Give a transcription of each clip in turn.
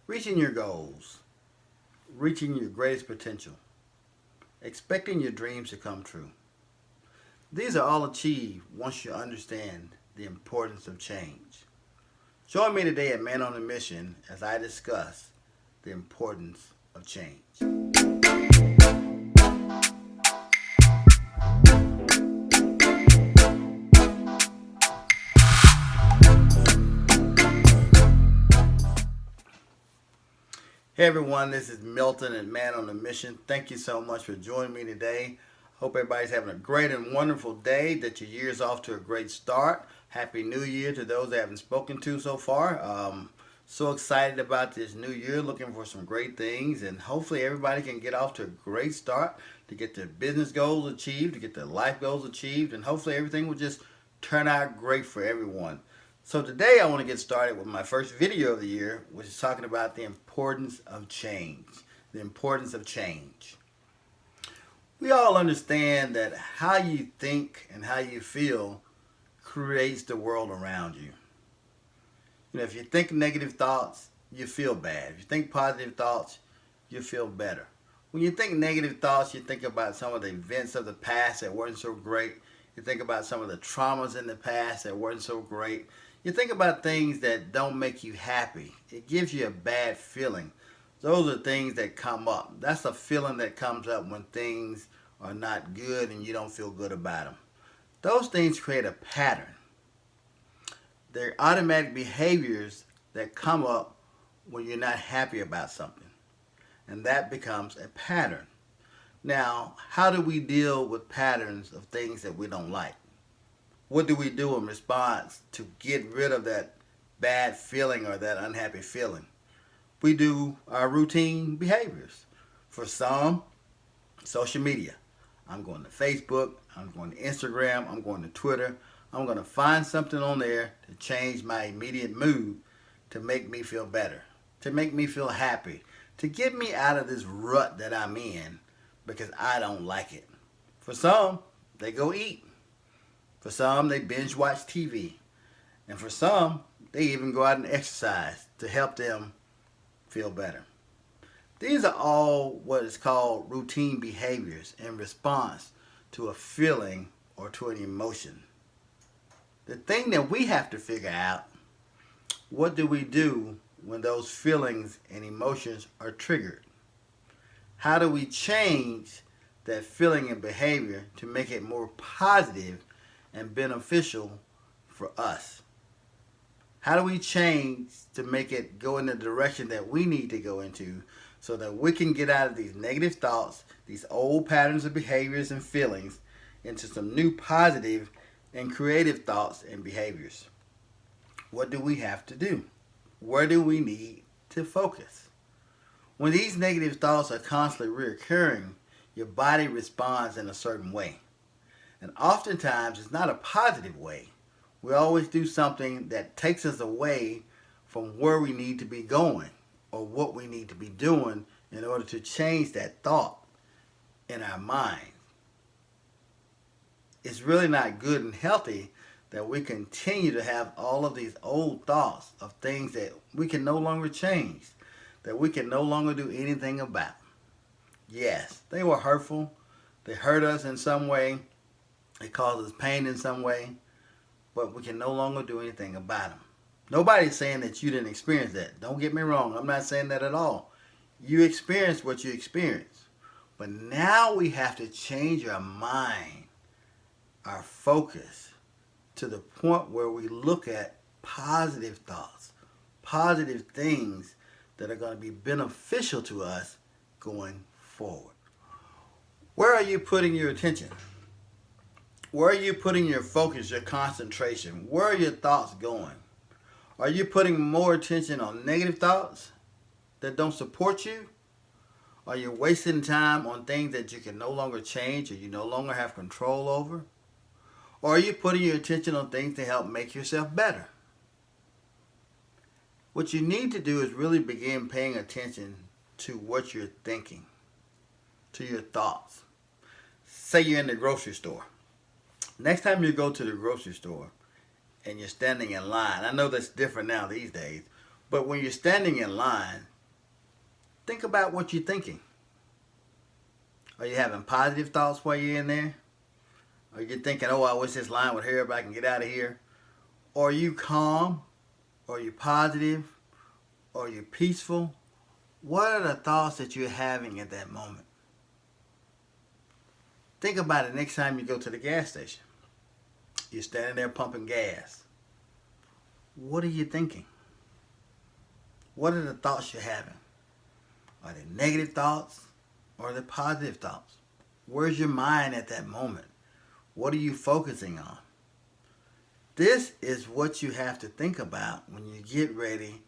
Reaching your goals, reaching your greatest potential, expecting your dreams to come true. These are all achieved once you understand the importance of change. Join me today at Man on a Mission as I discuss the importance of change. Hey everyone, this is Milton and Man on a Mission. Thank you so much for joining me today. Hope everybody's having a great and wonderful day, that your year's off to a great start. Happy New Year to those I haven't spoken to so far. So excited about this new year, looking for some great things, and hopefully everybody can get off to a great start to get their business goals achieved, to get their life goals achieved, and hopefully everything will just turn out great for everyone. So today I want to get started with my first video of the year, which is talking about the importance of change. The importance of change. We all understand that how you think and how you feel creates the world around you. If you think negative thoughts, you feel bad. If you think positive thoughts, you feel better. When you think negative thoughts, you think about some of the events of the past that weren't so great. You think about some of the traumas in the past that weren't so great. You think about things that don't make you happy. It gives you a bad feeling. Those are things that come up. That's a feeling that comes up when things are not good and you don't feel good about them. Those things create a pattern. They're automatic behaviors that come up when you're not happy about something. And that becomes a pattern. Now, how do we deal with patterns of things that we don't like? What do we do in response to get rid of that bad feeling or that unhappy feeling? We do our routine behaviors. For some, social media. I'm going to Facebook, I'm going to Instagram, I'm going to Twitter. I'm going to find something on there to change my immediate mood, to make me feel better, to make me feel happy, to get me out of this rut that I'm in because I don't like it. For some, they go eat. For some, they binge watch TV. And for some, they even go out and exercise to help them feel better. These are all what is called routine behaviors in response to a feeling or to an emotion. The thing that we have to figure out, what do we do when those feelings and emotions are triggered? How do we change that feeling and behavior to make it more positive and beneficial for us? How do we change to make it go in the direction that we need to go into so that we can get out of these negative thoughts, these old patterns of behaviors and feelings, into some new positive and creative thoughts and behaviors? What do we have to do? Where do we need to focus? When these negative thoughts are constantly reoccurring, your body responds in a certain way. And oftentimes it's not a positive way. We always do something that takes us away from where we need to be going or what we need to be doing in order to change that thought in our mind. It's really not good and healthy that we continue to have all of these old thoughts of things that we can no longer change, that we can no longer do anything about. Yes, they were hurtful. They hurt us in some way. They caused us pain in some way. But we can no longer do anything about them. Nobody's saying that you didn't experience that. Don't get me wrong. I'm not saying that at all. You experienced what you experienced. But now we have to change our mind, our focus, to the point where we look at positive thoughts, positive things that are going to be beneficial to us going forward. Where are you putting your attention? Where are you putting your focus, your concentration? Where are your thoughts going? Are you putting more attention on negative thoughts that don't support you? Are you wasting time on things that you can no longer change or you no longer have control over? Or are you putting your attention on things to help make yourself better? What you need to do is really begin paying attention to what you're thinking, to your thoughts. Say you're in the grocery store. Next time you go to the grocery store and you're standing in line, I know that's different now these days, but when you're standing in line, Think about what you're thinking. Are you having positive thoughts while you're in there? Are you thinking, oh, I wish this line would hurry up, I can get out of here? Or are you calm? Or are you positive? Or are you peaceful? What are the thoughts that you're having at that moment? Think about it next time you go to the gas station. You're standing there pumping gas. What are you thinking? What are the thoughts you're having? Are they negative thoughts or are they positive thoughts? Where's your mind at that moment? What are you focusing on? This is what you have to think about when you get ready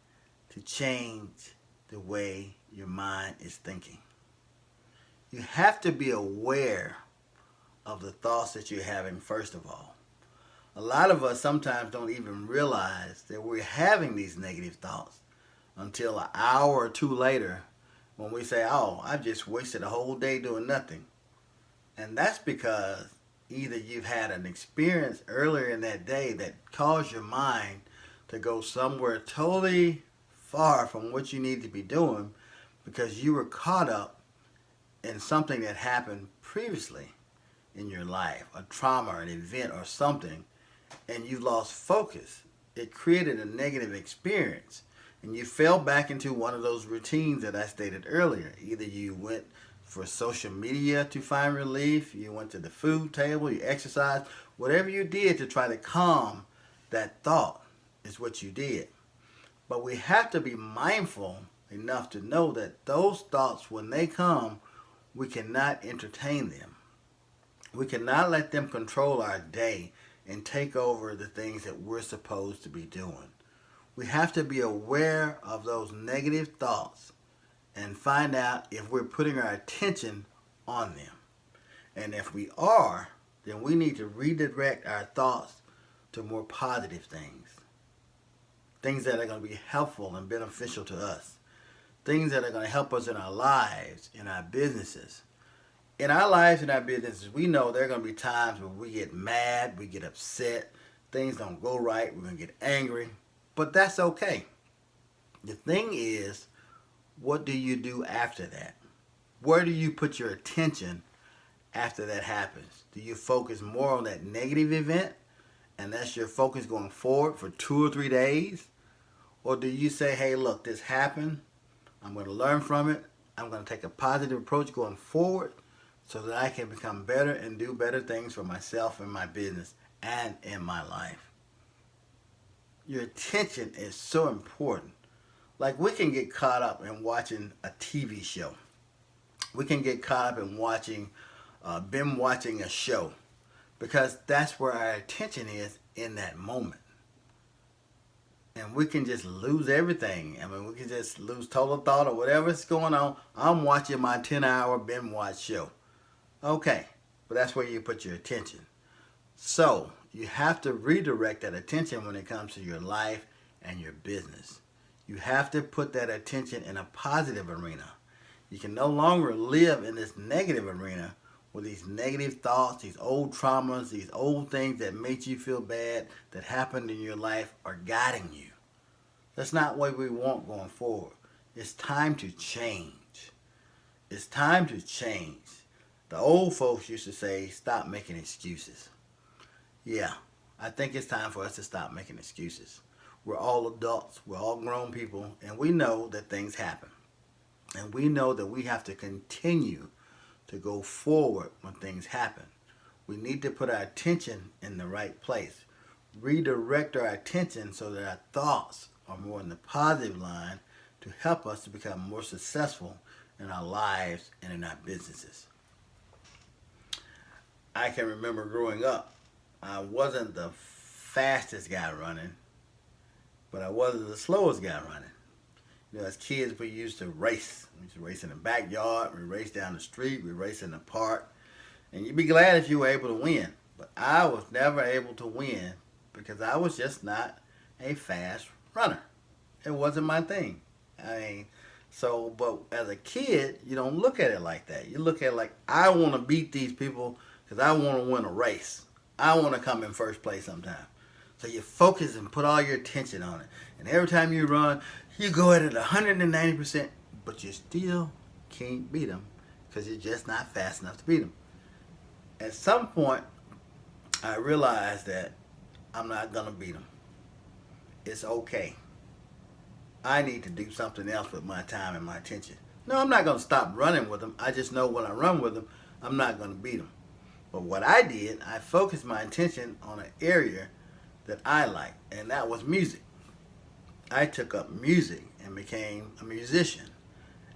to change the way your mind is thinking. You have to be aware of the thoughts that you're having first of all. A lot of us sometimes don't even realize that we're having these negative thoughts until an hour or two later when we say, oh, I've just wasted a whole day doing nothing. And that's because either you've had an experience earlier in that day that caused your mind to go somewhere totally far from what you need to be doing because you were caught up in something that happened previously in your life, a trauma, an event, or something, and you lost focus. It created a negative experience, and you fell back into one of those routines that I stated earlier. Either you went for social media to find relief, you went to the food table, you exercised, whatever you did to try to calm that thought is what you did. But we have to be mindful enough to know that those thoughts, when they come, we cannot entertain them. We cannot let them control our day and take over the things that we're supposed to be doing. We have to be aware of those negative thoughts and find out if we're putting our attention on them. And if we are, then we need to redirect our thoughts to more positive things. Things that are going to be helpful and beneficial to us. Things that are going to help us in our lives, in our businesses. In our lives and our businesses, we know there are going to be times where we get mad, we get upset, things don't go right, we're going to get angry, but that's okay. The thing is, what do you do after that? Where do you put your attention after that happens? Do you focus more on that negative event, and that's your focus going forward for 2 or 3 days? Or do you say, hey, look, this happened, I'm going to learn from it, I'm going to take a positive approach going forward, so that I can become better and do better things for myself and my business and in my life. Your attention is so important. Like we can get caught up in watching a TV show. We can get caught up in watching a show because that's where our attention is in that moment. And we can just lose everything. I mean, we can just lose total thought or whatever's going on. I'm watching my 10-hour binge watch show. Okay, but that's where you put your attention. So you have to redirect that attention when it comes to your life and your business. You have to put that attention in a positive arena. You can no longer live in this negative arena where these negative thoughts, these old traumas, these old things that made you feel bad that happened in your life are guiding you. That's not what we want going forward. It's time to change. It's time to change. The old folks used to say, stop making excuses. Yeah, I think it's time for us to stop making excuses. We're all adults, we're all grown people, and we know that things happen. And we know that we have to continue to go forward when things happen. We need to put our attention in the right place. Redirect our attention so that our thoughts are more in the positive line to help us to become more successful in our lives and in our businesses. I can remember growing up, I wasn't the fastest guy running, but I wasn't the slowest guy running. You know, as kids, we used to race. We used to race in the backyard, we raced down the street, we raced in the park, and you'd be glad if you were able to win. But I was never able to win because I was just not a fast runner. It wasn't my thing. But as a kid, you don't look at it like that. You look at it like, I want to beat these people because I want to win a race. I want to come in first place sometime. So you focus and put all your attention on it. And every time you run, you go at it 190%, but you still can't beat them because you're just not fast enough to beat them. At some point, I realized that I'm not going to beat them. It's okay. I need to do something else with my time and my attention. No, I'm not going to stop running with them. I just know when I run with them, I'm not going to beat them. But what I did, I focused my attention on an area that I like, and that was music. I took up music and became a musician.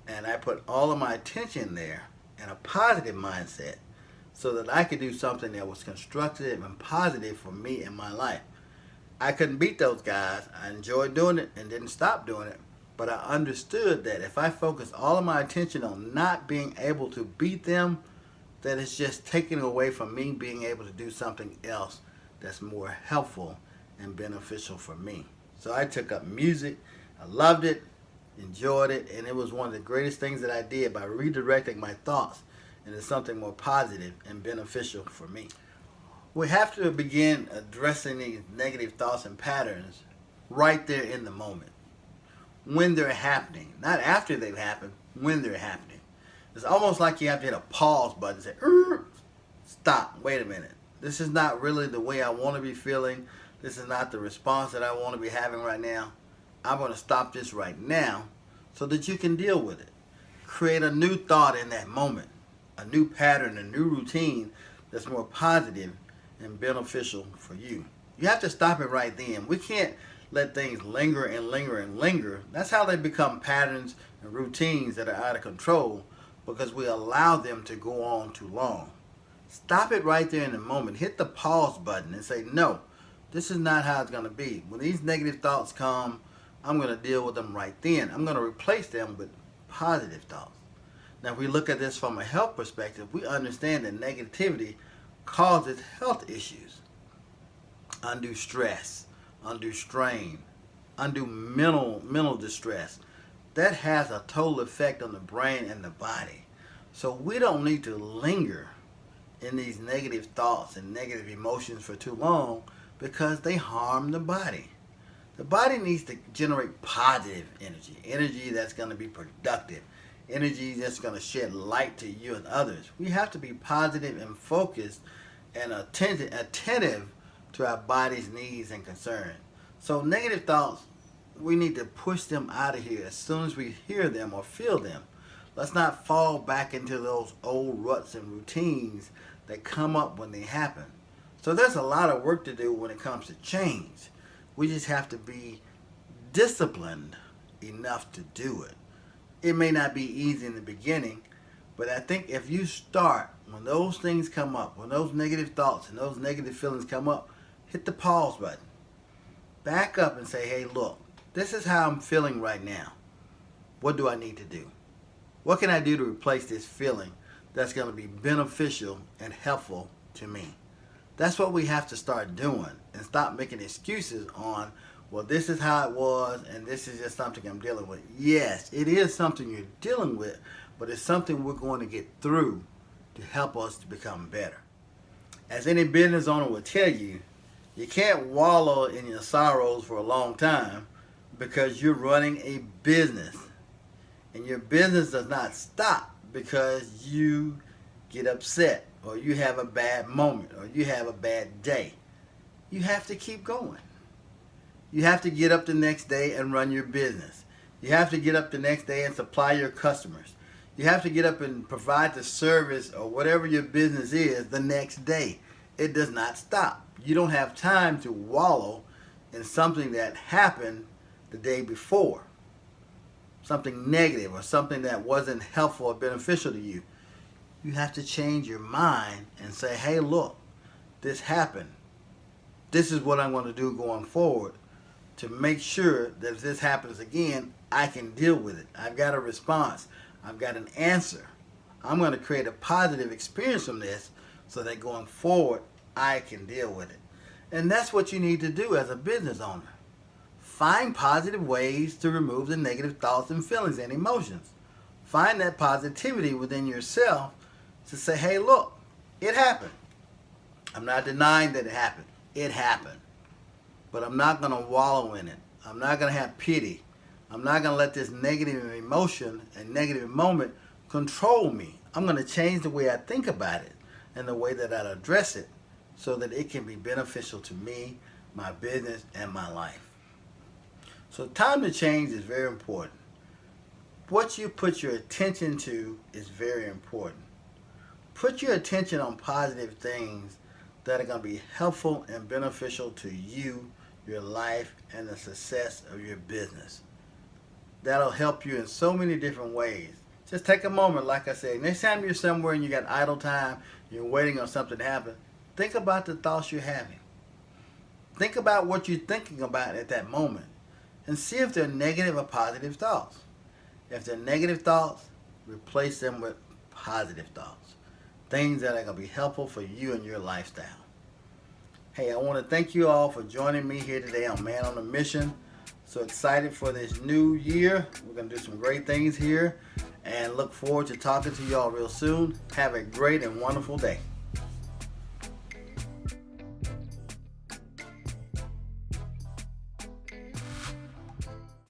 And I put all of my attention there and a positive mindset so that I could do something that was constructive and positive for me in my life. I couldn't beat those guys. I enjoyed doing it and didn't stop doing it. But I understood that if I focus all of my attention on not being able to beat them, that it's just taking away from me being able to do something else that's more helpful and beneficial for me. So I took up music. I loved it, enjoyed it, and it was one of the greatest things that I did by redirecting my thoughts into something more positive and beneficial for me. We have to begin addressing these negative thoughts and patterns right there in the moment, when they're happening, not after they've happened, when they're happening. It's almost like you have to hit a pause button and say, stop, wait a minute. This is not really the way I want to be feeling. This is not the response that I want to be having right now. I'm going to stop this right now so that you can deal with it. Create a new thought in that moment, a new pattern, a new routine that's more positive and beneficial for you. You have to stop it right then. We can't let things linger and linger and linger. That's how they become patterns and routines that are out of control, because we allow them to go on too long. Stop it right there in the moment. Hit the pause button and say, no, this is not how it's going to be. When these negative thoughts come, I'm going to deal with them right then. I'm going to replace them with positive thoughts. Now, if we look at this from a health perspective, we understand that negativity causes health issues. Undue stress, undue strain, undue mental distress. That has a total effect on the brain and the body. So we don't need to linger in these negative thoughts and negative emotions for too long, because they harm the body. The body needs to generate positive energy that's going to be productive, energy that's going to shed light to you and others. We have to be positive and focused and attentive to our body's needs and concerns. So negative thoughts, we need to push them out of here as soon as we hear them or feel them. Let's not fall back into those old ruts and routines that come up when they happen. So there's a lot of work to do when it comes to change. We just have to be disciplined enough to do it. It may not be easy in the beginning, but I think if you start, when those things come up, when those negative thoughts and those negative feelings come up, hit the pause button. Back up and say, hey, look, this is how I'm feeling right now. What do I need to do? What can I do to replace this feeling that's going to be beneficial and helpful to me? That's what we have to start doing, and stop making excuses on, well, this is how it was and this is just something I'm dealing with. Yes, it is something you're dealing with, but it's something we're going to get through to help us to become better. As any business owner will tell you, you can't wallow in your sorrows for a long time, because you're running a business. And your business does not stop because you get upset, or you have a bad moment, or you have a bad day. You have to keep going. You have to get up the next day and run your business. You have to get up the next day and supply your customers. You have to get up and provide the service or whatever your business is the next day. It does not stop. You don't have time to wallow in something that happened the day before, something negative or something that wasn't helpful or beneficial to you. You have to change your mind and say, hey, look, this happened. This is what I'm going to do going forward to make sure that if this happens again, I can deal with it. I've got a response. I've got an answer. I'm going to create a positive experience from this so that going forward, I can deal with it. And that's what you need to do as a business owner. Find positive ways to remove the negative thoughts and feelings and emotions. Find that positivity within yourself to say, hey, look, it happened. I'm not denying that it happened. It happened. But I'm not going to wallow in it. I'm not going to have pity. I'm not going to let this negative emotion and negative moment control me. I'm going to change the way I think about it and the way that I address it so that it can be beneficial to me, my business, and my life. So time to change is very important. What you put your attention to is very important. Put your attention on positive things that are going to be helpful and beneficial to you, your life, and the success of your business. That'll help you in so many different ways. Just take a moment, like I said, next time you're somewhere and you got idle time, you're waiting on something to happen, think about the thoughts you're having. Think about what you're thinking about at that moment and see if they're negative or positive thoughts. If they're negative thoughts, replace them with positive thoughts. Things that are going to be helpful for you and your lifestyle. Hey, I want to thank you all for joining me here today on Man on a Mission. So excited for this new year. We're going to do some great things here and look forward to talking to you all real soon. Have a great and wonderful day.